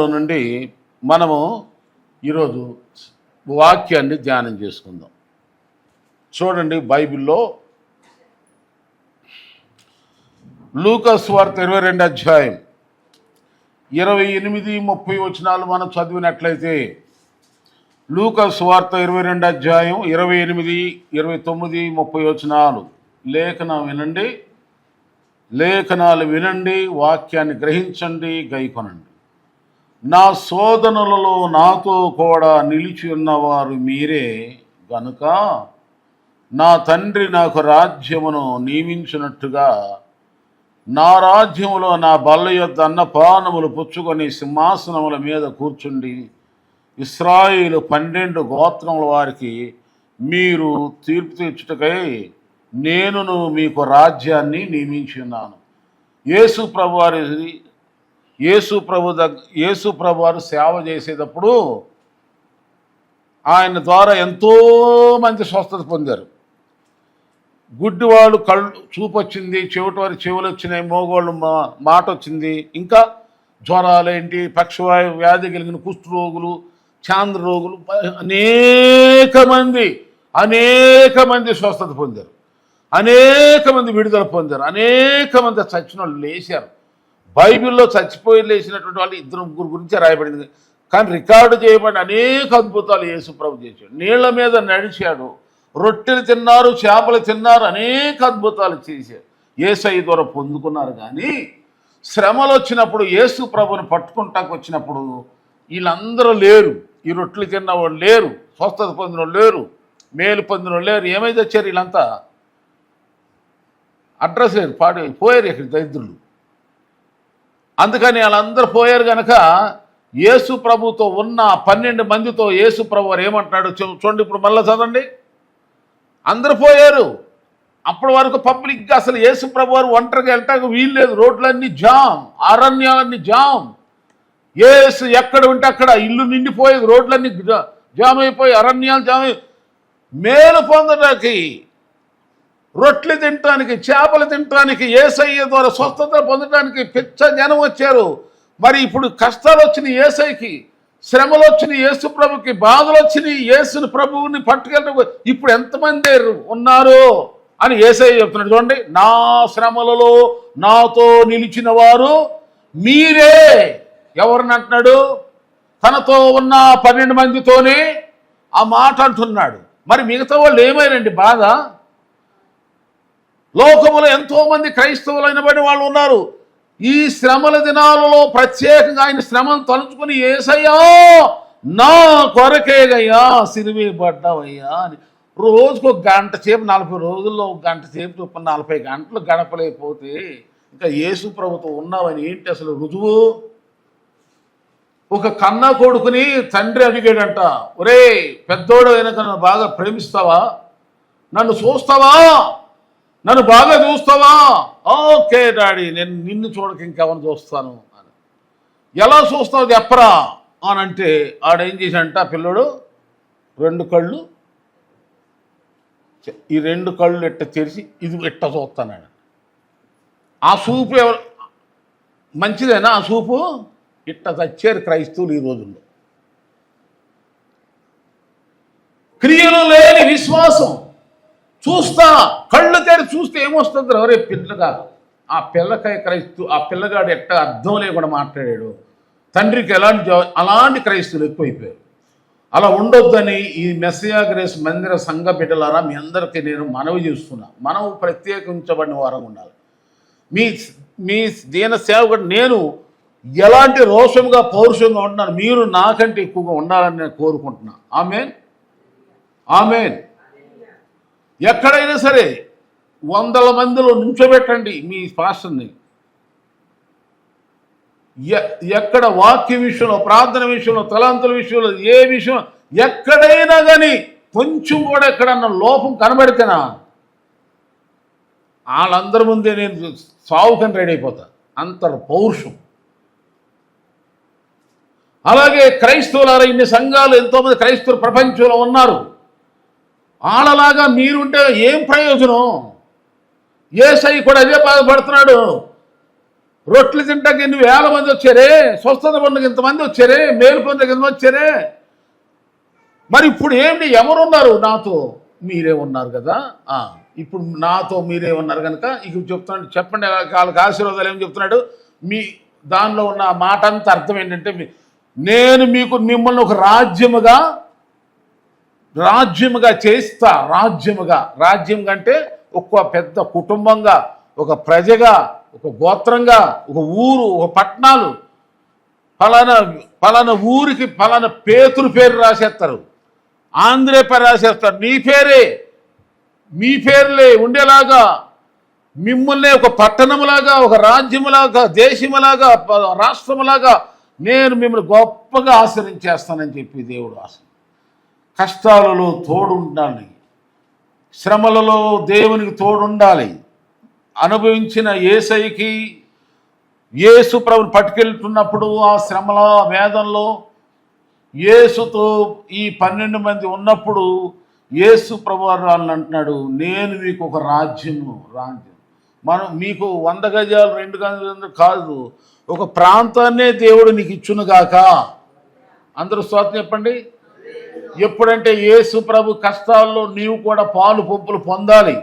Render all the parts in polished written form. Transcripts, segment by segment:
నుండి మనము ఈరోజు వాక్యాన్ని ధ్యానం చేసుకుందాం. చూడండి, బైబిల్లో లూకా సువార్త 22 అధ్యాయం 28-30 వచనాలు మనం చదివినట్లయితే, లూకా సువార్త 22 అధ్యాయం 28, 29, 30 వచనాలు. లేఖనాలు వినండి, వాక్యాన్ని గ్రహించండి, గైకొనండి. నా శోధనలలో నాతో కూడా నిలిచి ఉన్నవారు మీరే గనుక నా తండ్రి నాకు రాజ్యమును నియమించినట్టుగా నా రాజ్యములో నా బల్ల యొద్ద అన్నపానములు పుచ్చుకొని సింహాసనముల మీద కూర్చుండి ఇశ్రాయేలు 12 గోత్రముల వారికి మీరు తీర్పు తీర్చుటకై నేనును మీకు రాజ్యాన్ని నియమించి ఉన్నాను. యేసు ప్రభు వారు సేవ చేసేటప్పుడు ఆయన ద్వారా ఎంతోమంది స్వస్థత పొందారు. గుడ్డివాళ్ళు కళ్ళు చూపు వచ్చింది, చెవిటి వారి చెవులు వచ్చినాయి, మోగోళ్ళు మాట వచ్చింది, ఇంకా జ్వరాలేంటి, పక్షవాయు వ్యాధి కలిగిన కుష్ఠరోగులు, చాంద్ర రోగులు, అనేక మంది స్వస్థత పొందారు, అనేక మంది విడుదల పొందారు, అనేక మంది చచ్చిన వాళ్ళు లేచారు. బైబిల్లో చచ్చిపోయి లేచినటువంటి వాళ్ళు 2-3 గురించి రాయబడింది. కానీ రికార్డు చేయబడిన అనేక అద్భుతాలు యేసు ప్రభు చేశాడు. నీళ్ల మీద నడిచాడు, రొట్టెలు తిన్నారు, చేపలు తిన్నారు, అనేక అద్భుతాలు చేశారు. యేసయ్య ద్వారా పొందుకున్నారు. కానీ శ్రమలు వచ్చినప్పుడు, యేసు ప్రభుని పట్టుకుంటాకు వచ్చినప్పుడు వీళ్ళందరూ లేరు. ఈ రొట్టెలు తిన్నవాళ్ళు లేరు, స్వస్థత పొందిన వాళ్ళు లేరు, మేలు పొందిన వాళ్ళు లేరు. ఏమైతే వచ్చారు వీళ్ళంతా? అడ్రస్ లేదు, పోయారు ఇక్కడ దరిద్రులు. అందుకని వాళ్ళందరూ పోయారు కనుక యేసు ప్రభుతో ఉన్న 12 మందితో యేసు ప్రభు వారు ఏమంటున్నాడు చూడండి. ఇప్పుడు మళ్ళీ చదవండి. అందరూ పోయారు. అప్పటి వరకు పబ్లిక్గా అసలు యేసు ప్రభు వారు ఒంటరిగా వెళ్ళటానికి వీల్లేదు. రోడ్లన్నీ జామ్, అరణ్యాలన్నీ జామ్. యేసు ఎక్కడ ఉంటే అక్కడ ఇల్లు నిండిపోయేది, రోడ్లన్నీ జామ్ అయిపోయి, అరణ్యాలు జామ్ అయి, మేలు పొందడానికి, రొట్టెలు తినటానికి, చేపలు తినటానికి, యేసయ్య ద్వారా స్వస్థత పొందడానికి పిచ్చ జనం వచ్చారు. మరి ఇప్పుడు కష్టాలు వచ్చినాయి యేసయ్యకి, శ్రమలు వచ్చినాయి యేసు ప్రభుకి, బాధలు వచ్చినాయి యేసుని ప్రభువుని పట్టుకెళ్ళడం. ఇప్పుడు ఎంతమంది ఉన్నారు అని యేసయ్య చెప్తున్నాడు. చూడండి, నా శ్రమలలో నాతో నిలిచిన వారు మీరే. ఎవరిని అంటున్నాడు? తనతో ఉన్న 12 మందితోనే ఆ మాట అంటున్నాడు. మరి మిగతా వాళ్ళు ఏమైనండి బాధ? లోకములో ఎంతోమంది క్రైస్తవులైన బడి వాళ్ళు ఉన్నారు. ఈ శ్రమల దినాలలో ప్రత్యేకంగా ఆయన శ్రమను తలుచుకుని యేసయ్యా నా కొరకేగయ్యా సిరివే పడ్డావయ్యా అని రోజుకు 1 గంట సేపు, 40 రోజుల్లో 1 గంట సేపు చొప్పున 40 గంటలు గడపలేకపోతే ఇంకా యేసు ప్రభుతో ఉన్నావని ఏంటి అసలు రుజువు? ఒక కన్న కొడుకుని తండ్రి అడిగాడంట, ఒరే పెద్దోడు అయినాక నన్ను బాగా ప్రేమిస్తావా, నన్ను చూస్తావా, నన్ను బాగా చూస్తావా? ఓకే డాడీ, నేను నిన్ను చూడక ఇంకెవరిని చూస్తాను అని. ఎలా చూస్తావు చెప్పరా అని అంటే ఆడేం చేశాడంట, పిల్లడు 2 కళ్ళు, ఈ 2 కళ్ళు ఎట్ట తెరిచి ఇది ఎట్ట చూస్తానాడు. ఆ చూపు ఎవరు మంచిదేనా? ఆ చూపు ఇట్ట చచ్చారు క్రైస్తవులు ఈ రోజుల్లో. క్రియలు లేని విశ్వాసం. చూస్తా, కళ్ళు తెరిచి చూస్తే ఏమొస్తుంది? ఎవరే పిల్లగా ఆ పిల్లకాయ ఆ పిల్లగాడు ఎట్ట అర్థం లేకుండా మాట్లాడాడు. తండ్రికి అలాంటి క్రైస్తవులు ఎక్కువైపోయారు. అలా ఉండొద్దని ఈ మెస్సియా గ్రేస్ మందిర సంఘ బిడ్డలారా మీ అందరికీ నేను మనవి చేస్తున్నా. మనం ప్రత్యేకించబడిన వారంగా ఉండాలి. మీ దీన సేవకుడు నేను ఎలాంటి రోషంగా పౌరుషంగా ఉంటున్నాను, మీరు నాకంటే ఎక్కువగా ఉండాలని నేను కోరుకుంటున్నా. ఆమేన్, ఆమేన్. ఎక్కడైనా సరే 100 మందిలో నుంచోబెట్టండి మీ పాస్టర్ని. ఎక్కడ వాక్య విషయంలో, ప్రార్థన విషయంలో, తలాంతుల విషయంలో, ఏ విషయం ఎక్కడైనా కానీ కొంచెం కూడా ఎక్కడన్నా లోపం కనబడితేనా వాళ్ళందరి ముందే నేను సావుకని రెడీ అయిపోతా. అంత పౌరుషం. అలాగే క్రైస్తవులారా, ఇన్ని సంఘాలు ఎంతోమంది క్రైస్తవులు ప్రపంచంలో ఉన్నారు. వాళ్ళలాగా మీరుంటే ఏం ప్రయోజనం? యేసయ్య కూడా అదే బాధపడుతున్నాడు. రొట్టెలు తింటాకి ఎన్ని వేల మంది వచ్చారే, స్వస్థత పొందకి ఇంతమంది వచ్చారే, మేలు పొందకి ఇంత వచ్చారే. మరి ఇప్పుడు ఏంటి, ఎవరున్నారు నాతో? మీరే ఉన్నారు కదా. ఇప్పుడు నాతో మీరే ఉన్నారు కనుక ఇక చెప్తున్నాడు, చెప్పండి వాళ్ళకి ఆశీర్వాదాలు ఏం చెప్తున్నాడు. మీ దానిలో ఉన్న మాట అంతా అర్థం ఏంటంటే, నేను మిమ్మల్ని ఒక రాజ్యముగా చేస్తా. రాజ్యం అంటే ఒక పెద్ద కుటుంబంగా, ఒక ప్రజగా, ఒక గోత్రంగా, ఒక ఊరు, ఒక పట్టణాలు, ఫలానా ఊరికి ఫలానా పేతురు పేరు రాసేస్తారు, ఆంధ్రే పేరు రాసేస్తారు. మీ పేర్లే ఉండేలాగా మిమ్మల్ని ఒక పట్టణములాగా, ఒక రాజ్యములాగా, దేశములాగా, రాష్ట్రములాగా నేను మిమ్మల్ని గొప్పగా ఆశ్రయించేస్తానని చెప్పి దేవుడు ఆశ. కష్టాలలో తోడుండాలి, శ్రమలలో దేవునికి తోడుండాలి. అనుభవించిన యేసయ్యకి యేసు ప్రభుని పట్టుకెళ్తున్నప్పుడు ఆ శ్రమల వేదనలో యేసుతో ఈ 12 మంది ఉన్నప్పుడు యేసు ప్రభు వాళ్ళని అంటున్నాడు, నేను మీకు ఒక రాజ్యం. మనం మీకు 100 గజాలు 2 గజాలు కాదు, ఒక ప్రాంతాన్నే దేవుడు నీకు ఇచ్చునుగాక. అందరూ స్తోత్రం చెప్పండి. ఎప్పుడంటే యేసు ప్రభు కష్టాల్లో నీవు కూడా పాలు పంపులు పొందాలి.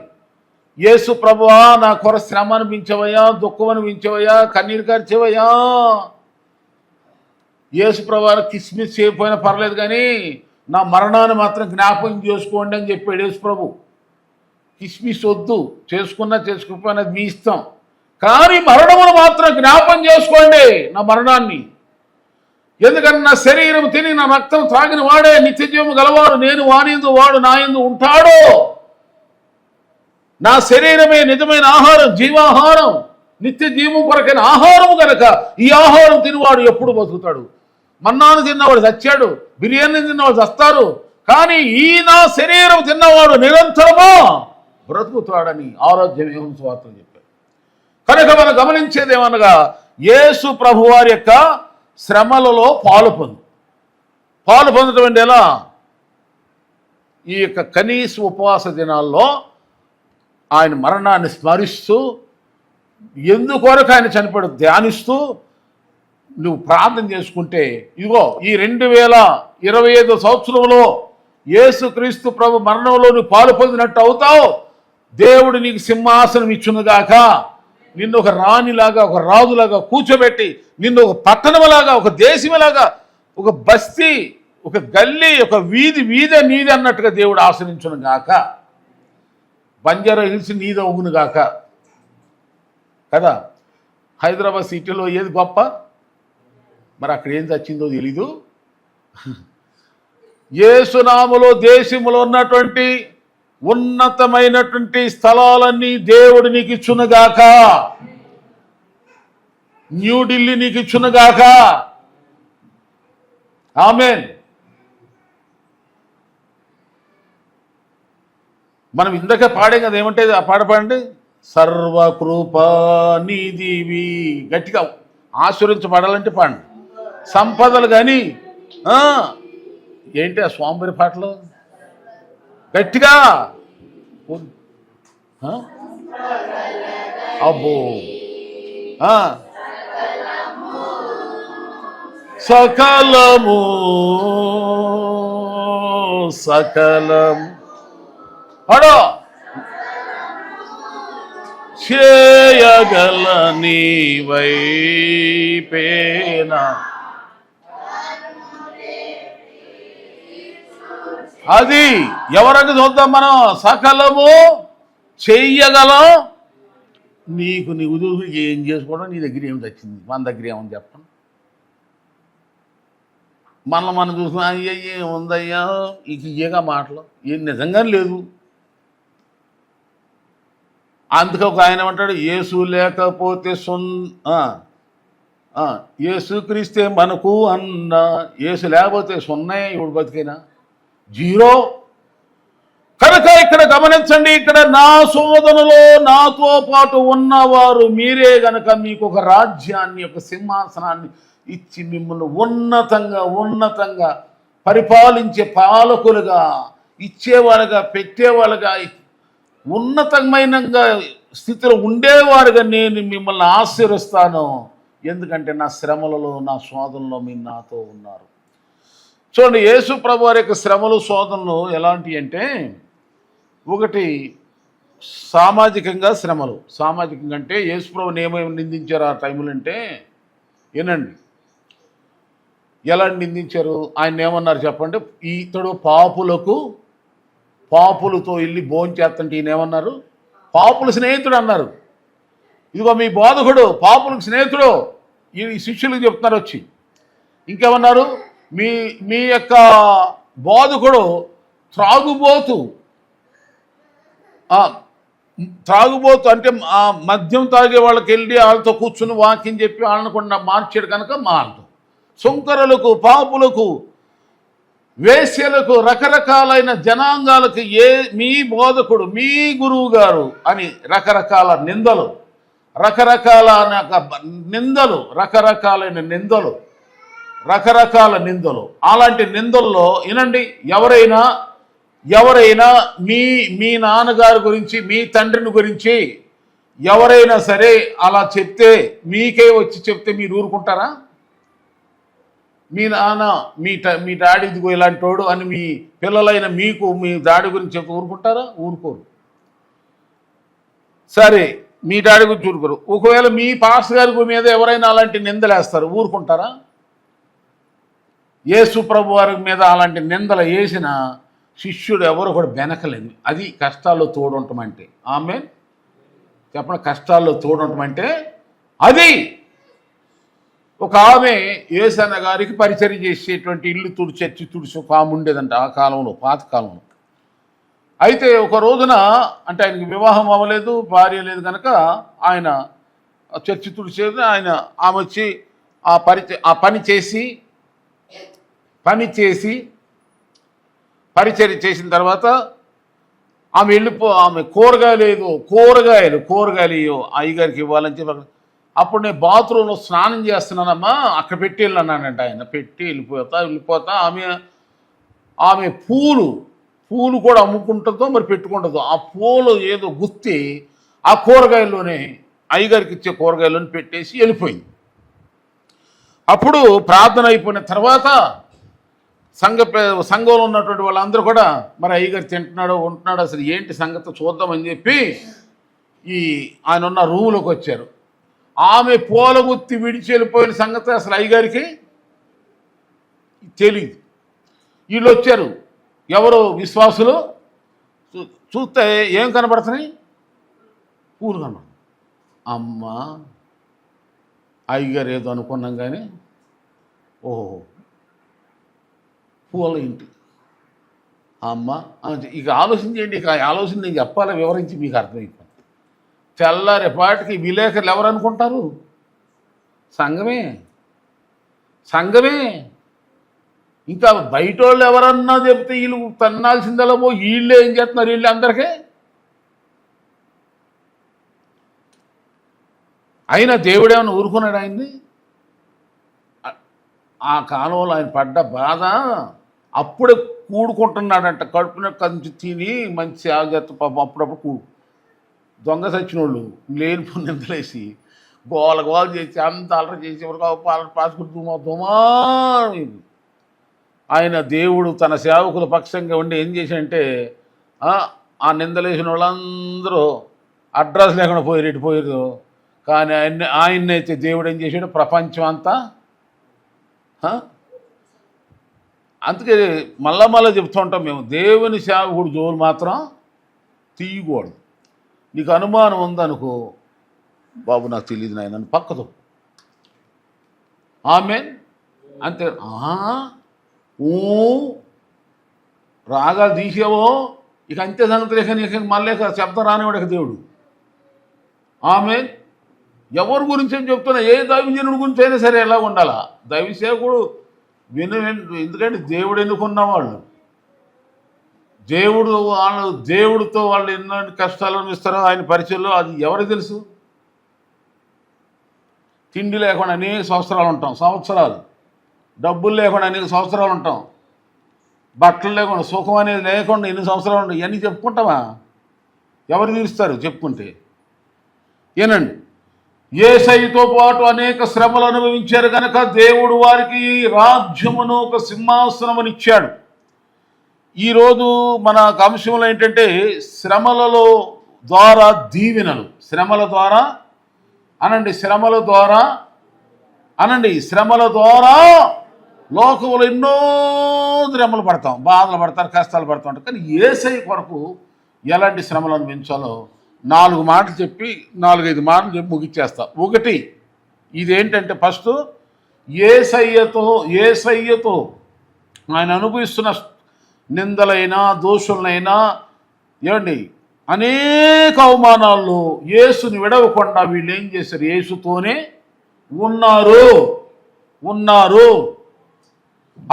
యేసు ప్రభువా నా కొర శ్రమ అనిపించవయ్యా, దుఃఖం అనిపించవయ్యా, కన్నీరు కార్చవయ్యా. యేసు ప్రభు కిస్మిస్ చేయకపోయినా పర్లేదు కానీ నా మరణాన్ని మాత్రం జ్ఞాపకం చేసుకోండి అని చెప్పాడు యేసు ప్రభు. కిస్మిస్ వద్దు, చేసుకున్నా చేసుకోకపోయినా మీ ఇష్టం, కానీ మరణమును మాత్రం జ్ఞాపకం చేసుకోండి, నా మరణాన్ని. ఎందుకంటే నా శరీరం తిని నా రక్తం త్రాగిన వాడే నిత్య జీవము గలవాడు, నేను వానిందు వాడు నా యందు ఉంటాడు. నా శరీరమే నిజమైన ఆహారం, జీవాహారం, నిత్య జీవం కొరకైన ఆహారము కనుక ఈ ఆహారం తినవాడు ఎప్పుడు బతుకుతాడు. మన్నాను తిన్నవాడు చచ్చాడు, బిర్యానీ తిన్నవాడు చస్తారు, కానీ ఈ నా శరీరం తిన్నవాడు నిరంతరమా బ్రతుకుతాడని ఆరోగ్యం స్వార్థం చెప్పారు. కనుక మనం గమనించేది ఏమనగా, యేసు ప్రభు వారి యొక్క శ్రమలలో పాలు పొందటం అంటే ఎలా? ఈ యొక్క కనీస ఉపవాస దినాల్లో ఆయన మరణాన్ని స్మరిస్తూ, ఎందుకొరకు ఆయన చనిపోయాడు ధ్యానిస్తూ నువ్వు ప్రార్థన చేసుకుంటే, ఇదిగో ఈ 2025 సంవత్సరంలో యేసుక్రీస్తు ప్రభు మరణంలో నువ్వు పాలు పొందినట్టు అవుతావు. దేవుడు నీకు సింహాసనం ఇచ్చునుగాక, నిన్ను ఒక రాణిలాగా, ఒక రాజులాగా కూర్చోబెట్టి, నిన్ను ఒక పట్టణంలాగా, ఒక దేశంలాగా, ఒక బస్తీ, ఒక గల్లీ, ఒక వీధి నీది అన్నట్టుగా దేవుడు ఆశ్రయించునుగాక. బంజారా హిల్స్ నీదవునుగాక కదా. హైదరాబాద్ సిటీలో ఏది గొప్ప? మరి అక్కడ ఏం చచ్చిందో తెలీదు. యేసునామములో దేశములో ఉన్నటువంటి ఉన్నతమైనటువంటి స్థలాలన్నీ దేవుడు నీకు ఇచ్చునుగాక. న్యూఢిల్లీ నీకు ఇచ్చునుగాక. ఆమేన్. మనం ఇందాక పాడే కదా, ఏమంటే ఆ పాట పాడండి. సర్వకృపా నీదివి, గట్టిగా ఆశీర్వించబడాలంటే పాడండి. సంపదలు కానీ ఏంటి ఆ స్వామివారి పాటలు గట్టిగా అబ్బో సకలము అడో చేయగల నీవైపేనా. అది ఎవరికి చూద్దాం మనం. సకలము చెయ్యగలం. నీకు ఏం చేసుకోవడం, నీ దగ్గర ఏమి తెచ్చింది, మన దగ్గర ఏమని చెప్పండి. మనం చూసుకున్నా అయ్యయ్యే ఉందయ్యా ఇక ఇయ్యగా మాటలు ఏం నిజంగా లేదు. అందుకే ఒక ఆయన అంటాడు, యేసు లేకపోతే యేసు క్రీస్తే మనకు అన్న, యేసు లేకపోతే సున్నాయి ఇప్పుడు బతికైనా జీరో. కనుక ఇక్కడ గమనించండి, ఇక్కడ నా శోధనలో నాతో పాటు ఉన్నవారు మీరే గనక మీకు ఒక రాజ్యాన్ని, ఒక సింహాసనాన్ని ఇచ్చి మిమ్మల్ని ఉన్నతంగా పరిపాలించే పాలకులుగా, ఇచ్చేవాళ్ళుగా, పెట్టేవాళ్ళుగా, ఉన్నతమైనగా స్థితిలో ఉండేవారుగా నేను మిమ్మల్ని ఆశీర్వస్తాను, ఎందుకంటే నా శ్రమలలో నా శోధనలో మీరు నాతో ఉన్నారు. చూడండి, యేసు ప్రభు వారి యొక్క శ్రమలు శోధనలు ఎలాంటివి అంటే, ఒకటి సామాజికంగా శ్రమలు. సామాజికంగా అంటే యేసు ప్రభుని ఏమేమి నిందించారు ఆ టైంలో అంటే, ఏనండి ఎలా నిందించారు? ఆయన ఏమన్నారు చెప్పండి? ఇతడు పాపులతో వెళ్ళి భోంచేస్తుంటే ఈయన ఏమన్నారు? పాపుల స్నేహితుడు అన్నారు. ఇదిగో మీ బోధకుడు పాపులకు స్నేహితుడు, ఈ శిష్యులకు చెప్తున్నారు వచ్చి. ఇంకేమన్నారు? మీ యొక్క బోధకుడు త్రాగుబోతు అంటే మద్యం తాగే వాళ్ళకి వెళ్ళి వాళ్ళతో కూర్చుని వాక్యం చెప్పి వాళ్ళని కూడా మార్చాడు కనుక మారదు. సుంకరులకు, పాపులకు, వేశ్యలకు, రకరకాలైన జనాంగాలకు మీ బోధకుడు, మీ గురువు గారు అని రకరకాలైన నిందలు. అలాంటి నిందల్లో వినండి, ఎవరైనా మీ నాన్నగారి గురించి, మీ తండ్రిని గురించి ఎవరైనా సరే అలా చెప్తే, మీకే వచ్చి చెప్తే మీరు ఊరుకుంటారా? మీ నాన్న మీ డాడీ ఇదిగో ఇలాంటి వాడు అని మీ పిల్లలైన మీకు మీ డాడీ గురించి చెప్పి ఊరుకుంటారా? ఊరుకోరు. సరే, మీ డాడీ గురించి ఊరుకోరు. ఒకవేళ మీ పాస్టర్ గారి మీద ఎవరైనా అలాంటి నిందలేస్తారు, ఊరుకుంటారా? యేసు ప్రభు వారి మీద అలాంటి నిందలు వేసిన శిష్యుడు ఎవరు కూడా వెనకలేదు. అది కష్టాల్లో తోడుంటామంటే. ఆమెన్ చెప్పండి. కష్టాల్లో తోడుంటామంటే అది. ఒక ఆమె యేసన్న గారికి పరిచర్య చేసేటువంటి ఇల్లు చర్చి తుడిచి ఒక ఆమె ఉండేదంట ఆ కాలంలో, పాత కాలంలో. అయితే ఒక రోజున, అంటే ఆయనకి వివాహం అవ్వలేదు, భార్య లేదు కనుక ఆయన చర్చి తుడిచేది. ఆమె వచ్చి ఆ పని చేసి పరిచర్య చేసిన తర్వాత ఆమె కూరగాయలు అయ్యగారికి ఇవ్వాలని చెప్పి, అప్పుడు నేను బాత్రూంలో స్నానం చేస్తున్నానమ్మా, అక్కడ పెట్టి వెళ్ళన్నానంట. ఆయన పెట్టి వెళ్ళిపోతా ఆమె పూలు కూడా అమ్ముకుంటుందో మరి పెట్టుకుంటుందో, ఆ పూలు ఏదో గుత్తి ఆ కూరగాయల్లోనే, అయ్యగారికి ఇచ్చే కూరగాయల్లోనే పెట్టేసి వెళ్ళిపోయింది. అప్పుడు ప్రార్థన అయిపోయిన తర్వాత సంఘంలో ఉన్నటువంటి వాళ్ళందరూ కూడా మరి అయ్యగారు తింటున్నాడో ఉంటున్నాడో అసలు ఏంటి సంగతి చూద్దామని చెప్పి ఆయన ఉన్న రూమ్లోకి వచ్చారు. ఆమె పూలగుత్తి విడిచి వెళ్ళిపోయిన సంగతి అసలు అయ్యగారికి తెలియదు. వీళ్ళు వచ్చారు, ఎవరు విశ్వాసులు. చూస్తే ఏం కనబడుతున్నాయి? పూలు కనబడు. అమ్మ, అయ్యగారు ఏదో అనుకున్నాం కానీ ఓహో పూల ఇంటి. అమ్మ ఇక ఆలోచించండి. ఇక ఆలోచన నేను చెప్పాలా, వివరించి మీకు అర్థమైపోయింది. తెల్లారేపాటికి విలేకరులు ఎవరు అనుకుంటారు? సంఘమే. ఇంకా బయట వాళ్ళు ఎవరన్నా చెప్తే వీళ్ళు తన్నాల్సిందలో వీళ్ళు ఏం చేస్తున్నారు? వీళ్ళు అందరికీ అయినా దేవుడేమన్నా ఊరుకున్నాడు ఆయన్ని? ఆ కాలంలో ఆయన పడ్డ బాధ అప్పుడే కూడుకుంటున్నాడంట. కడుపున కంచి తిని మంచి ఆగత పాపం అప్పుడప్పుడు దొంగ సచ్చినోళ్ళు లేని నిందలేసి గోల చేసి అంత అలర చేసి పాసుకుంటూ దుమా. ఆయన దేవుడు తన సేవకుల పక్షంగా ఉండి ఏం చేశాడంటే, ఆ నిందలేసిన వాళ్ళందరూ అడ్రస్ లేకుండా పోయారు. కానీ ఆయన్నైతే దేవుడు ఏం చేశాడు? ప్రపంచం అంతా. అందుకే మళ్ళా చెప్తూ ఉంటాం మేము, దేవుని సేవకుడు జోలు మాత్రం తీయకూడదు. నీకు అనుమానం ఉందనుకో, బాబు నాకు తెలియదు నాయన నన్ను పక్కదు. ఆమెన్. అంతే. రాగాలు తీసేవో ఇక అంతే సంగతి లేక మళ్ళీ శబ్దం రానివాడు దేవుడు. ఆమెన్. ఎవరి గురించి ఏం చెప్తున్నా, ఏ దైవజనుడి గురించి అయినా సరే ఎలా ఉండాలా? దైవసేవకుడు ఎందుకంటే దేవుడు ఎన్నుకున్న వాళ్ళు, దేవుడితో వాళ్ళు ఎన్నో కష్టాలను ఇస్తారో ఆయన పరిచయంలో అది ఎవరికి తెలుసు? తిండి లేకుండా అనేక సంవత్సరాలు, డబ్బులు లేకుండా అనేక సంవత్సరాలు ఉంటాం, బట్టలు లేకుండా, సుఖం అనేది లేకుండా ఎన్ని సంవత్సరాలు ఉంటాయి. ఇవన్నీ చెప్పుకుంటామా? ఎవరు తీరుస్తారు చెప్పుకుంటే? ఏనండి, యేసయ్యతో పాటు అనేక శ్రమలు అనుభవించారు కనుక దేవుడు వారికి రాజ్యమును, ఒక సింహాసనమును ఇచ్చాడు. ఈరోజు మన అంశంలో ఏంటంటే శ్రమలలో ద్వారా దీవెనలు. శ్రమల ద్వారా అనండి, శ్రమల ద్వారా అనండి, శ్రమల ద్వారా లోకంలో ఎన్నో శ్రమలు పడతాం, బాధలు పడతారు, కష్టాలు పడుతూ ఉంటారు. కానీ యేసయ్య కొరకు ఎలాంటి శ్రమలు అనుభవించాలో 4 మాటలు చెప్పి 4-5 మాటలు చెప్పి ముగిచ్చేస్తా. ఒకటి, ఇదేంటంటే ఫస్ట్ యేసయ్యతో ఆయన అనుభవిస్తున్న నిందలైనా దోషులనైనా ఏమండి అనేక అవమానాల్లో యేసుని విడవకుండా వీళ్ళు ఏం చేశారు? యేసుతోనే ఉన్నారు.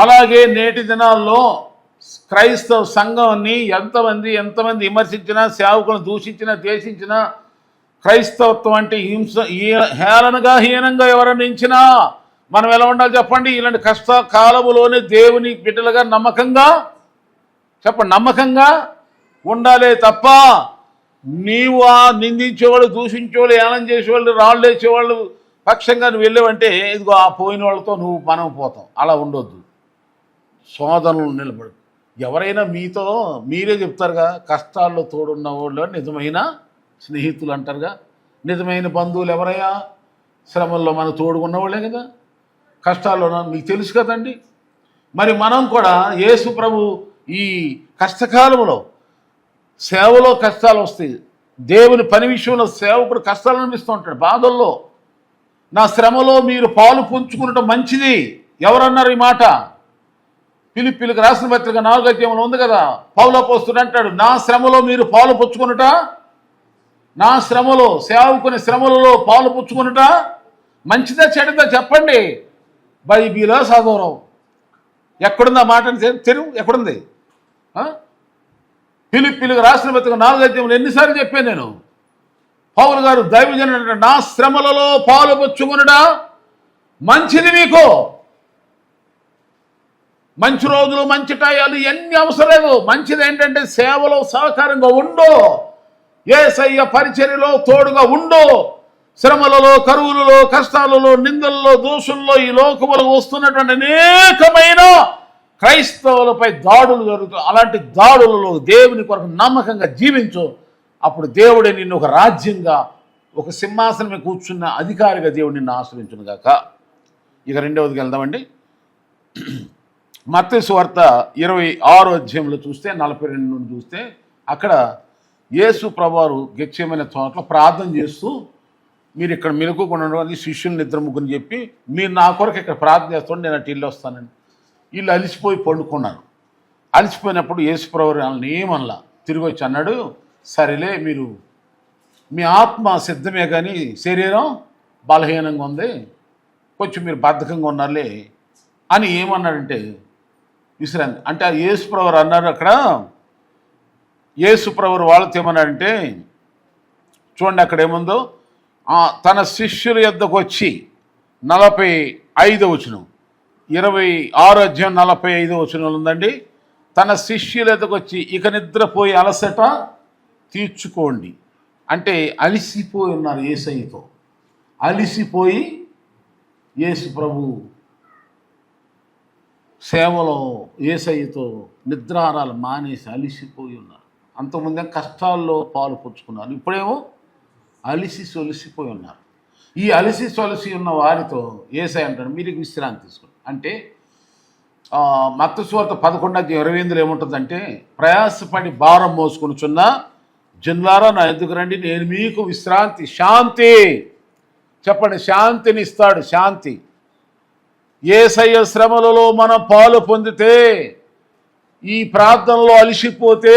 అలాగే నేటి దినాల్లో క్రైస్తవ సంఘాన్ని ఎంతమంది విమర్శించినా, సేవకులను దూషించినా, ద్వేషించినా, క్రైస్తవత్వం అంటే హీనంగా ఎవరైనా ఎంచినా మనం ఎలా ఉండాలి చెప్పండి? ఇలాంటి కష్ట కాలములోనే దేవుని బిడ్డలుగా నమ్మకంగా ఉండాలే తప్ప నీవు ఆ నిందించేవాళ్ళు, దూషించేవాళ్ళు, ఏనం చేసేవాళ్ళు, రాళ్ళు వేసేవాళ్ళు పక్షంగా నువ్వు వెళ్ళావంటే ఇదిగో ఆ పోయిన వాళ్ళతో మనం పోతాం. అలా ఉండొద్దు. సోదరులు నిలబడు. ఎవరైనా మీరే చెప్తారుగా, కష్టాల్లో తోడున్న వాళ్ళు నిజమైన స్నేహితులు అంటారుగా. నిజమైన బంధువులు ఎవరయ్యా? శ్రమల్లో మన తోడుకున్న వాళ్ళే కదా. కష్టాల్లో మీకు తెలుసు కదండి. మరి మనం కూడా యేసు ప్రభు ఈ కష్టకాలంలో సేవలో కష్టాలు వస్తాయి. దేవుని పని విషయంలో సేవకుడు కష్టాలు అనిపిస్తూ ఉంటాడు, బాధల్లో. నా శ్రమలో మీరు పాలు పంచుకునటం మంచిది. ఎవరన్నారు ఈ మాట? ఫిలిప్పీలకు రాసిన పత్రిక 4వ అధ్యాయంలో ఉంది కదా. పౌలు అపోస్తలుడు అంటాడు, నా శ్రమలో మీరు పాలు పుచ్చుకొనుట, నా శ్రమలో, సేవకుని శ్రమలలో పాలు పుచ్చుకొనుట మంచిదా చెడ్డదా చెప్పండి. బైబిలో చదవరావు. ఎక్కడుంది ఆ మాటని తెరువు? ఎక్కడుంది? ఫిలిప్పీలకు రాసిన పత్రిక 4వ అధ్యాయంలో ఎన్నిసార్లు చెప్పాను నేను? పౌలు గారు దైవజనుడు అంటాడు, నా శ్రమలలో పాలు పుచ్చుకొనుట మంచిది మీకు. మంచి రోజులు, మంచి టయాలు ఎన్ని అవసరం లేదు. మంచిది ఏంటంటే సేవలో సహకారంగా ఉండు, యేసయ్య పరిచర్యలో తోడుగా ఉండు. శ్రమలలో, కరువులలో, కష్టాలలో, నిందలలో, దోషుల్లో ఈ లోకములో వస్తున్నటువంటి అనేకమైన క్రైస్తవులపై దాడులు జరుగుతాయి. అలాంటి దాడులలో దేవుని కొరకు నమ్మకంగా జీవించు. అప్పుడు దేవుడే నిన్ను ఒక రాజ్యంగా, ఒక సింహాసనమే కూర్చున్న అధికారిగా దేవుడు నిన్ను ఆశ్రయించును గాక. ఇక రెండవదికి వెళ్దామండి. మత్తయి సువార్త 26వ అధ్యాయంలో చూస్తే 42 నుండి చూస్తే అక్కడ యేసు ప్రభువారు గెత్సేమనే తోటలో ప్రార్థన చేస్తూ, మీరు ఇక్కడ మెలకువగా ఉండండి, శిష్యుల్ని 2-3 చెప్పి, మీరు నా కొరకు ఇక్కడ ప్రార్థన చేస్తుంటే నేను అటు ఇల్లు వస్తానండి. వీళ్ళు అలిసిపోయి పడుకున్నారు. అలిసిపోయినప్పుడు యేసు ప్రభువారు వాళ్ళని ఏమనలా, తిరిగి వచ్చి అన్నాడు, సరేలే మీరు మీ ఆత్మ సిద్ధమే కానీ శరీరం బలహీనంగా ఉంది, కొంచెం మీరు బద్ధకంగా ఉన్నారులే అని ఏమన్నాడంటే విశ్రాంతి. అంటే ఆ యేసు ప్రభువారు అన్నారు అక్కడ, యేసు ప్రభువారు వాళ్ళతో ఏమన్నాడంటే చూడండి అక్కడ ఏముందో, తన శిష్యుల యొద్దకు వచ్చి 45వ వచనం, 26వ అధ్యాయం 45వ వచనంలో ఉందండి. తన శిష్యుల యొద్దకు వచ్చి, ఇక నిద్రపోయి అలసట తీర్చుకోండి. అంటే అలిసిపోయి ఉన్నారు యేసయ్యతో. అలిసిపోయి యేసు ప్రభు సేవలో యేసయ్యతో నిద్రారాలు మానేసి అలిసిపోయి ఉన్నారు. అంతకుముందే కష్టాల్లో పాలు పుచ్చుకున్నారు, ఇప్పుడేమో అలిసి సొలిసిపోయి ఉన్నారు. ఈ అలిసి సొలిసి ఉన్న వారితో యేసయ్య అంటాడు, మీరు విశ్రాంతి తీసుకోండి. అంటే మత్తయి సువార్త 11:28 ఏముంటుందంటే, ప్రయాసపడి భారం మోసుకొనుచున్న జనులారా నా ఎదుగు రండి, నేను మీకు విశ్రాంతి, శాంతి, చెప్పండి, శాంతిని ఇస్తాడు. శాంతి. యేసయ్య శ్రమలలో మనం పాలు పొందితే, ఈ ప్రార్థనలో అలిసిపోతే,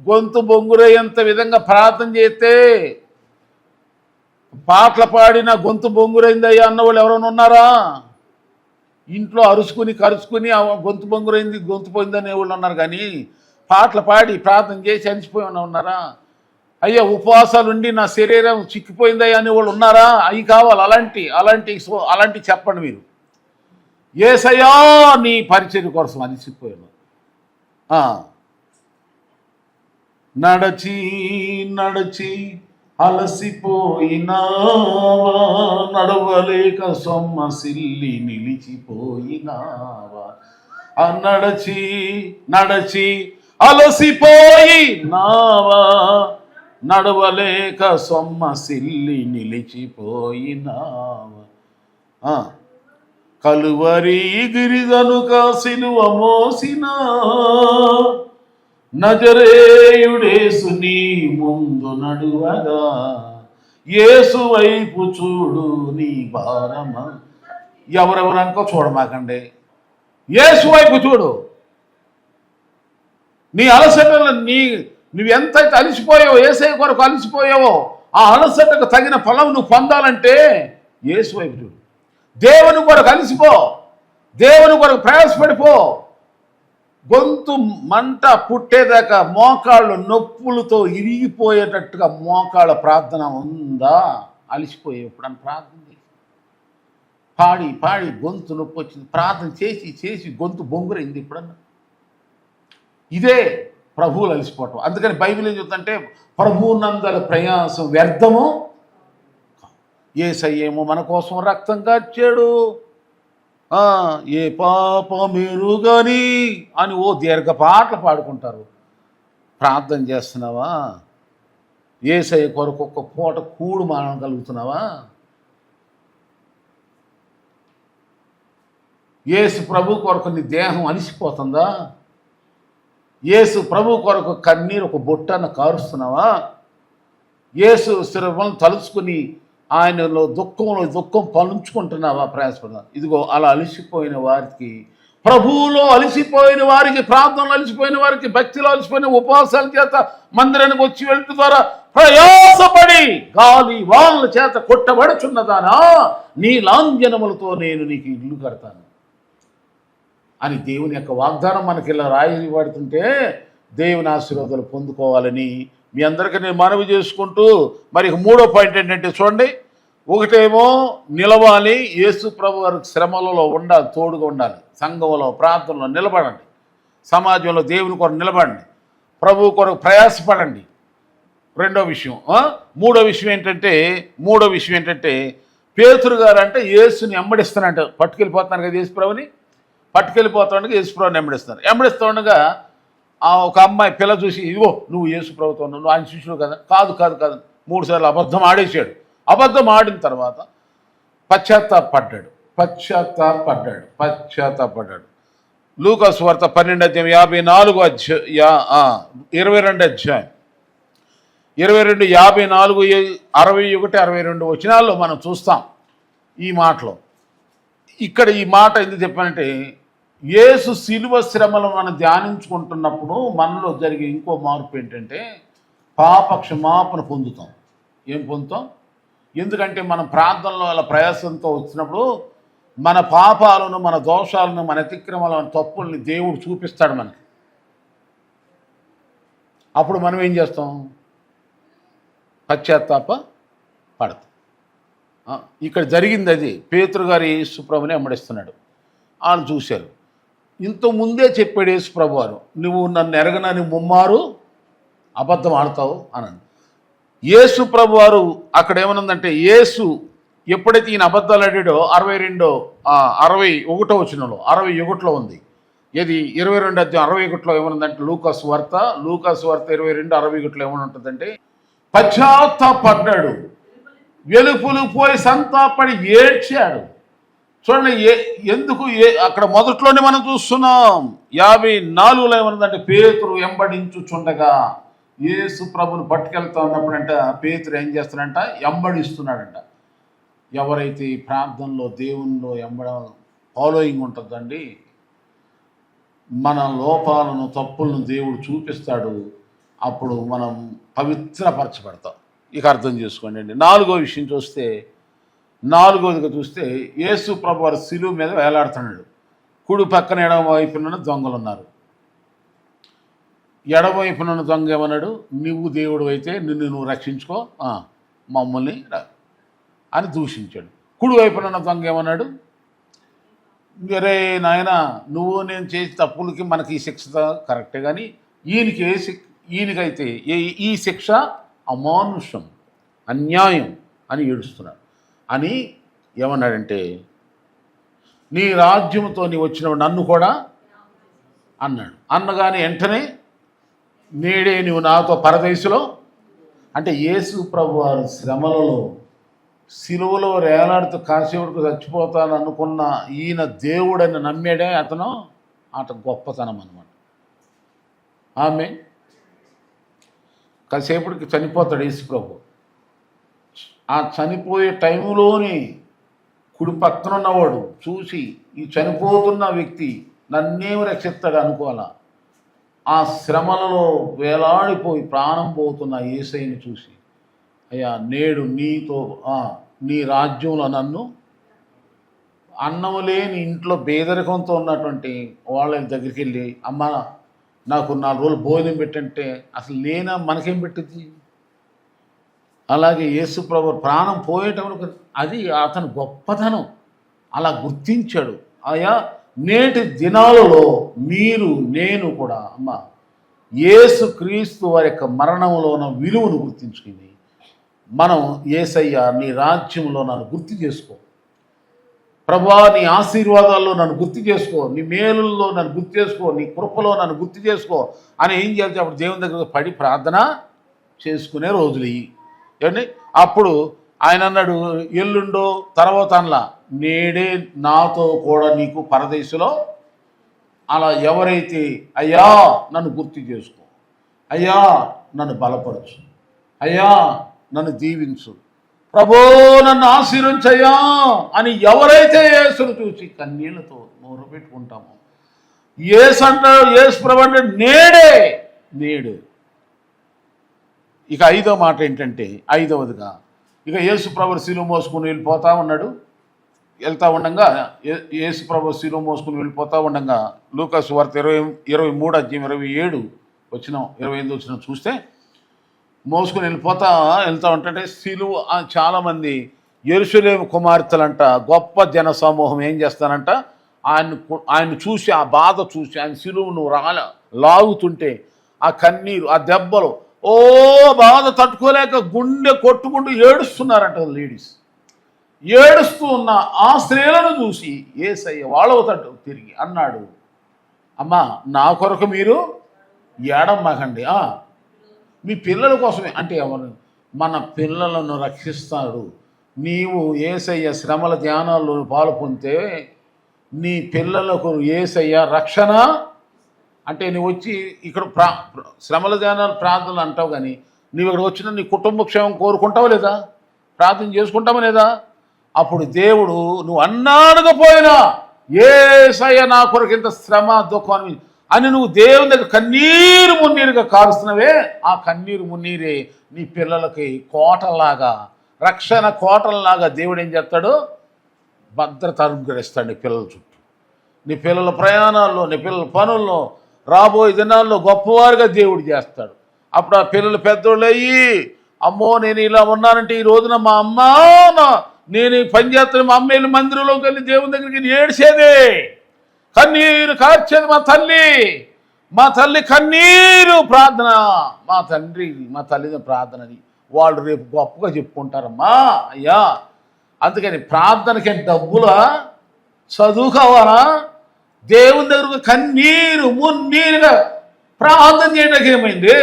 గొంతు బొంగురయ్యేంత విధంగా ప్రార్థన చేస్తే, పాటలు పాడిన గొంతు బొంగురైందయ్యా అన్నవాళ్ళు ఎవరైనా ఉన్నారా? ఇంట్లో కరుచుకుని గొంతు బొంగురైంది, గొంతు పోయిందనే వాళ్ళు ఉన్నారు. కానీ పాటలు పాడి ప్రార్థన చేసి అలిసిపోయి ఉన్నారా? అయ్యా ఉపవాసాలు ఉండి నా శరీరం చిక్కిపోయిందయ్యా అనేవాళ్ళు ఉన్నారా? అవి కావాలి. అలాంటి చెప్పండి మీరు. యేసయ్యా నీ పరిచర్య కోసం అలిసిపోయాను. నడచి అలసిపోయినావా, నడవలేక సొమ్మసిల్లి నిలిచిపోయినావా, నడచి నడచి అలసిపోయినావా, నడవలేక సొమ్మసిల్లి నిలిచిపోయినావా, కలువరి గిరిదనుక సిలువ మోసిన నజరేయుడేసు నీ ముందు నడువగా, యేసు వైపు చూడు నీ భారమ. ఎవరెవరనుకో చూడమాకండి, యేసు వైపు చూడు. నీ అలసటలు నువ్వెంతైతే అలసిపోయావో, యేసయ్య కొరకు అలసిపోయావో, ఆ అలసటకు తగిన ఫలం నువ్వు పొందాలంటే యేసు వైపు చూడు. దేవుని కొరకు అలసిపో, దేవుని కొరకు ప్రయాసపడిపో. గొంతు మంట పుట్టేదాకా మోకాళ్ళు నొప్పులతో ఇరిగిపోయేటట్టుగా మోకాళ్ళ ప్రార్థన ఉందా? అలసిపోయే ఎప్పుడన్నా ప్రార్థన చేసి పాడి పాడి గొంతు నొప్పి వచ్చింది, ప్రార్థన చేసి చేసి గొంతు బొంగురైంది ఎప్పుడన్నా? ఇదే ప్రభువులు అలసిపోవటం. అందుకని బైబిల్ ఏం చెప్తుందంటే, ప్రభువునందల ప్రయాసం వ్యర్థము. యేసయ్యేమో మన కోసం రక్తం కార్చాడు, ఏ పాపమెరుగని అని ఓ దీర్ఘ పాటలు పాడుకుంటారు. ప్రార్థన చేస్తున్నావా? యేసయ్య కొరకు ఒక్క పూట కూడు మానగలుగుతున్నావా? యేసు ప్రభు కొరకు నీ దేహం అలిసిపోతుందా? యేసు ప్రభు కొరకు కన్నీరు ఒక బొట్టన కారుస్తున్నావా? యేసు శిరవలను తలుచుకుని ఆయనలో దుఃఖం పంచుకుంటున్నావా? ప్రయాసపడుతున్నా. ఇదిగో అలా అలసిపోయిన వారికి, ప్రభువులో అలసిపోయిన వారికి, ప్రార్థనలు అలసిపోయిన వారికి, భక్తిలో అలసిపోయిన, ఉపవాసాల చేత మందిరానికి వచ్చి వెళ్ళటం ద్వారా ప్రయాసపడి గాలి వానల చేత కొట్టబడుచున్నదానా, నీ లాంఛనములతో నేను నీకు ఇల్లు కడతాను అని దేవుని యొక్క వాగ్దానం మనకి ఇలా రాయబడుతుంటే, దేవుని ఆశీర్వాదాలు పొందుకోవాలని మీ అందరికీ నేను మనవి చేసుకుంటూ, మరి మూడో పాయింట్ ఏంటంటే చూడండి, ఒకటేమో నిలవాలి, యేసు ప్రభు వారికి శ్రమలలో ఉండాలి, తోడుగా ఉండాలి, సంఘంలో ప్రార్థనలో నిలబడండి, సమాజంలో దేవుని కొరకు నిలబడండి, ప్రభు కొరకు ప్రయాసపడండి. రెండో విషయం. మూడో విషయం ఏంటంటే పేతురు గారు అంటే యేసుని వెంబడిస్తానంట, పట్టుకెళ్ళిపోతున్నాను కదా యేసు ప్రభుని, పట్టుకెళ్ళిపోతాడుగా యేసు ప్రభుని వెంబడిస్తూ ఉండగా ఒక అమ్మాయి పిల్ల చూసి, ఇదిగో నువ్వు యేసు ప్రభుతో నువ్వు ఆయన శిష్యుడు కదా, కాదు 3 సార్లు అబద్ధం ఆడేశాడు. అబద్ధం ఆడిన తర్వాత పశ్చాత్తాపడ్డాడు. లూకాసు వార్త 12:52 అధ్యాయం 22, 54, 61, 62 వచనాల్లో మనం చూస్తాం ఈ మాటలో. ఇక్కడ ఈ మాట ఎందుకు చెప్పానంటే, యేసు శిలువ శ్రమలు మనం ధ్యానించుకుంటున్నప్పుడు మనలో జరిగే ఇంకో మార్పు ఏంటంటే, పాప క్షమాపణ పొందుతాం. ఏం పొందుతాం? ఎందుకంటే మనం ప్రార్థనలో అలా ప్రయాసంతో వచ్చినప్పుడు మన పాపాలను, మన దోషాలను, మన అతిక్రమాలను, తప్పుల్ని దేవుడు చూపిస్తాడు మనకి. అప్పుడు మనం ఏం చేస్తాం? పశ్చాత్తాప పడతాం. ఇక్కడ జరిగింది అది. పేతురు గారు యేసు ప్రభుని వెంబడిస్తున్నాడు, వాళ్ళు చూశారు. ఇంత ముందే చెప్పాడు యేసు ప్రభు వారు, నువ్వు నన్ను ఎరగనని ముమ్మారు అబద్ధం ఆడతావు అనండి. యేసు ప్రభు వారు అక్కడ ఏమనుందంటే, యేసు ఎప్పుడైతే ఈయన అబద్ధాలు ఆడాడో 61వ వచనంలో 61లో ఉంది. ఇది 22 అధ్యాయం 61లో ఏమనుందంటే, లూకాసు వార్త 22:61 ఏమని ఉంటుందంటే, పశ్చాత్తాపడ్డాడు, వెలుపులు పోయి సంతాపడి ఏడ్చాడు. చూడండి ఎందుకు అక్కడ మొదట్లోనే మనం చూస్తున్నాం. 54లో ఏమన్నదంటే, పేతురు వెంబడించుచుండగా, యేసు ప్రభుని పట్టుకెళ్తా ఉన్నప్పుడంట పేతురు ఏం చేస్తాడంట? వెంబడిస్తున్నాడంట. ఎవరైతే ఈ ప్రార్థనలో దేవునిలో ఫాలోయింగ్ ఉంటుందండి, మన లోపాలను, తప్పులను దేవుడు చూపిస్తాడు. అప్పుడు మనం పవిత్రపరచబడతాం. ఇక అర్థం చేసుకోండి అండి. నాలుగోదిగా చూస్తే యేసు ప్రభు వారు శిలువ మీద వేలాడుతున్నాడు. కుడి పక్కన ఎడమ వైపున దొంగలు ఉన్నారు. ఎడమవైపున దొంగ ఏమన్నాడు? నువ్వు దేవుడు అయితే నిన్ను నువ్వు రక్షించుకో, మమ్మల్ని అని దూషించాడు. కుడి వైపున దొంగ ఏమన్నాడు? అరే నాయన, నువ్వు నేను చేసే తప్పులకి మనకి ఈ శిక్ష కరెక్టే, కానీ ఈయనకైతే ఈ శిక్ష అమానుషం. అన్యాయం అని ఏడుస్తున్నాడు. అని ఏమన్నాడంటే, నీ రాజ్యంతో నీ వచ్చినప్పుడు నన్ను కూడా అన్నాడు. అన్నగానే వెంటనే నేడే నువ్వు నాతో పరదేశంలో, అంటే యేసు ప్రభు వారు శ్రమలలో సిలువలో వేలాడుతూ కాసేపుడికి చచ్చిపోతాను అనుకున్న ఈయన దేవుడని నమ్మాడే అతను గొప్పతనం అన్నమాట. ఆమె కాసేపుడికి చనిపోతాడు యేసు ప్రభు. ఆ చనిపోయే టైంలోనే కుడి పక్కన ఉన్నవాడు చూసి ఈ చనిపోతున్న వ్యక్తి నన్నేమి రక్షిస్తాడు అనుకోవాలా. ఆ శ్రమలలో వేలాడిపోయి ప్రాణం పోతున్న యేసయ్యని చూసి, అయ్యా నేడు నీతో నీ రాజ్యంలో నన్ను, అన్నము లేని ఇంట్లో పేదరికంతో ఉన్నటువంటి వాళ్ళ దగ్గరికి వెళ్ళి, అమ్మ నాకు 4 రోజులు భోజనం పెట్టంటే అసలు లేనా మనకేం పెట్టింది. అలాగే యేసు ప్రభు ప్రాణం పోయేటప్పుడు అది అతను గొప్పతనం. అలా గుర్తించాడు. అయ్యా నేటి దినాలలో మీరు నేను కూడా అమ్మ యేసు క్రీస్తు వారి యొక్క మరణంలో ఉన్న విలువను గుర్తించుకుంది. మనం యేసయ్య నీ రాజ్యంలో నన్ను గుర్తు చేసుకో, ప్రభువా నీ ఆశీర్వాదాల్లో నన్ను గుర్తు చేసుకో, నీ మేలుల్లో నన్ను గుర్తు చేసుకో, నీ కృపలో నన్ను గుర్తు చేసుకో అని ఏం చేయాలి. అప్పుడు దేవుని దగ్గర పడి ప్రార్థన చేసుకునే రోజులు ఇవి ఏమండి. అప్పుడు ఆయన అన్నాడు, ఎల్లుండో తర్వాత అనలా, నేడే నాతో కూడా నీకు పరదేశంలో. అలా ఎవరైతే అయ్యా నన్ను గుర్తు చేసుకో, అయ్యా నన్ను బలపరచు, అయ్యా నన్ను దీవించు, ప్రభో నన్ను ఆశీర్వించయ్యా అని ఎవరైతే యేసును చూసి కన్నీళ్లతో నోరు పెట్టుకుంటామో, యేసు అంటాడు, యేసు ప్రభు అంటే నేడే. ఇక 5వ మాట ఏంటంటే, 5వదిగా ఇక యేసు ప్రభు శిలువ మోసుకుని వెళ్ళిపోతా ఉన్నాడు. వెళ్తా ఉండగా యేసు ప్రభు శిలువ మోసుకుని వెళ్ళిపోతా ఉండగా లూకాసు వార్త 23 అధ్యాయం 27 వచ్చిన 28 వచ్చిన చూస్తే, మోసుకుని వెళ్తా ఉంటే శిలువ చాలామంది యెరూషలేము కుమార్తెలంట, గొప్ప జన సమూహం ఏం చేస్తానంట, ఆయన చూసి ఆ బాధ చూసి ఆయన శిలువను లాగుతుంటే ఆ కన్నీరు ఆ దెబ్బలు బాధ తట్టుకోలేక గుండె కొట్టుకుంటూ ఏడుస్తున్నారంట లేడీస్. ఏడుస్తూ ఉన్న ఆ స్త్రీలను చూసి యేసయ్య వాళ్ళవుతాడు తిరిగి అన్నాడు, అమ్మా నా కొరకు మీరు ఏడమ్మకండి, మీ పిల్లల కోసమే. అంటే ఎవరు మన పిల్లలను రక్షిస్తాడు. నీవు యేసయ్య శ్రమల ధ్యానాల్లో పాలు పొందితే నీ పిల్లలకు యేసయ్య రక్షణ. అంటే నువ్వు వచ్చి ఇక్కడ శ్రమల ధ్యానాలు ప్రార్థనలు అంటావు, కానీ నువ్వు ఇక్కడ వచ్చిన నీ కుటుంబ క్షేమం కోరుకుంటావా లేదా, ప్రార్థన చేసుకుంటావా లేదా. అప్పుడు దేవుడు నువ్వు అన్నాడకపోయినా యేసయ్య నా కొరకు ఇంత శ్రమ దుఃఖం అని నువ్వు దేవుని దగ్గర కన్నీరు మున్నీరుగా కారుస్తున్నవే, ఆ కన్నీరు మున్నీరే నీ పిల్లలకి కోటల్లాగా, రక్షణ కోటల్లాగా దేవుడు ఏం చేస్తాడు, భద్రత అనుగ్రహిస్తాడు నీ పిల్లల చుట్టూ, నీ పిల్లల ప్రయాణాల్లో, నీ పిల్లల పనుల్లో, రాబోయే దినాల్లో గొప్పవారుగా దేవుడు చేస్తాడు. అప్పుడు ఆ పిల్లలు పెద్దోళ్ళు అయ్యి, అమ్మో నేను ఇలా ఉన్నానంటే ఈ రోజున మా అమ్మ నేను పని చేస్తాను, మా అమ్మ వెళ్ళి మందిరంలోకి వెళ్ళి దేవుని దగ్గరికి ఏడ్చేదే, కన్నీరు కార్చేది మా తల్లి కన్నీరు ప్రార్థన, మా తల్లిని ప్రార్థనని వాళ్ళు రేపు గొప్పగా చెప్పుకుంటారమ్మా. అయ్యా అందుకని ప్రార్థనకి డబ్బులా, చదువు కావాలా, దేవుని దగ్గర కన్నీరు మున్నీరుగా ప్రార్థన చేయడానికి ఏమైంది.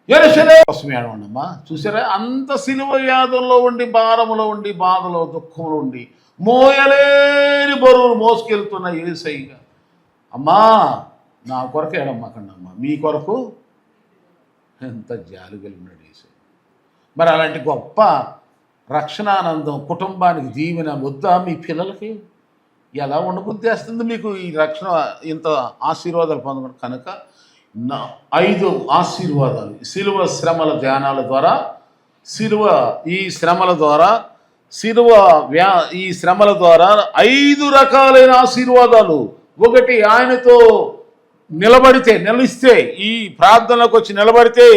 యెరూషలేము కోసమే ఏడవండమ్మా. చూసారా, అంత సిలువ వ్యాధుల్లో ఉండి, భారములో ఉండి, బాధలో దుఃఖంలో ఉండి, మోయలేని బరువులు మోసుకెళ్తున్న యేసయ్య, అమ్మా నా కొరకు ఏడమ్మకండి అమ్మా, మీ కొరకు ఎంత జాలి కలిగినాడు యేసయ్య. మరి అలాంటి గొప్ప రక్షణానందం కుటుంబానికి దీవెన వద్దా మీ పిల్లలకి? ఎలా ఉండబుద్ధేస్తుంది మీకు ఈ రక్షణ, ఇంత ఆశీర్వాదాలు పొందడం కనుక 5 ఆశీర్వాదాలు శిలువ శ్రమల ధ్యానాల ద్వారా, ఈ శ్రమల ద్వారా 5 రకాలైన ఆశీర్వాదాలు. ఒకటి, ఆయనతో నిలిస్తే, ఈ ప్రార్థనలోకి వచ్చి నిలబడితే,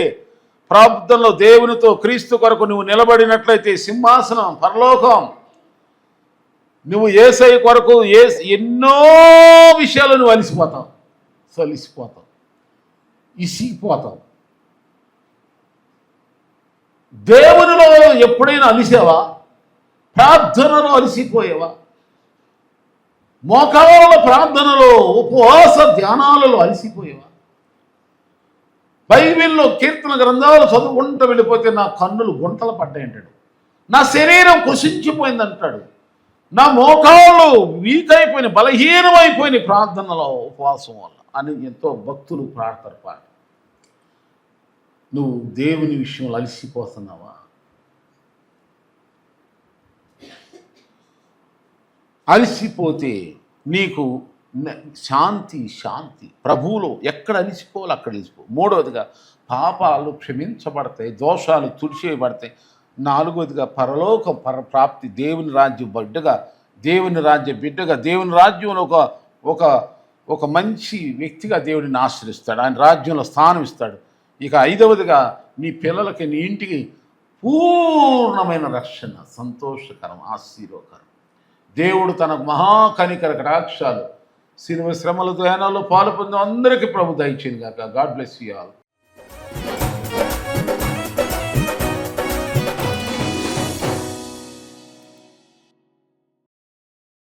ప్రార్థనలో దేవునితో క్రీస్తు కొరకు నువ్వు నిలబడినట్లయితే సింహాసనం పరలోకం, నువ్వు యేసయ్య కొరకు ఎన్నో విషయాలు నువ్వు అలిసిపోతావు, ఇసిగిపోతావు. దేవునిలో ఎప్పుడైనా అలిసావా? ప్రార్థనలో అలసిపోయావా? మోకాళ్ళ ప్రార్థనలో, ఉపవాస ధ్యానాలలో అలసిపోయావా? బైబిల్లో కీర్తన గ్రంథాలు చదువుకుంటూ వెళ్ళిపోతే నా కన్నులు గుంటలు పడ్డాయంటాడు, నా శరీరం కృషించిపోయిందంటాడు, నా మోకాళ్ళు వీక్ అయిపోయిన, బలహీనమైపోయిన ప్రార్థనలో, ఉపవాసం వల్ల అని ఎంతో భక్తులు ప్రార్థన. నువ్వు దేవుని విషయంలో అలసిపోతున్నావా? అలసిపోతే నీకు శాంతి ప్రభువులో ఎక్కడ అలసిపోవాలో అక్కడ అలసిపో. మూడవదిగా పాపాలు క్షమించబడతాయి, దోషాలు తుడిచేయబడతాయి. నాలుగవదిగా పరలోక ప్రాప్తి, దేవుని రాజ్య బిడ్డగా, దేవుని రాజ్య బిడ్డగా, దేవుని రాజ్యంలో ఒక ఒక మంచి వ్యక్తిగా దేవుడిని ఆశ్రయిస్తాడు, ఆయన రాజ్యంలో స్థానం ఇస్తాడు. ఇక ఐదవదిగా నీ పిల్లలకి, నీ ఇంటికి పూర్ణమైన రక్షణ, సంతోషకరం, ఆశీర్వకరం. దేవుడు తన మహాకనికర కటాక్షాలు, శిలువ శ్రమల ధ్యానాల్లో పాలు పొందిన అందరికీ ప్రభు దయచేయను గాక. God bless you all.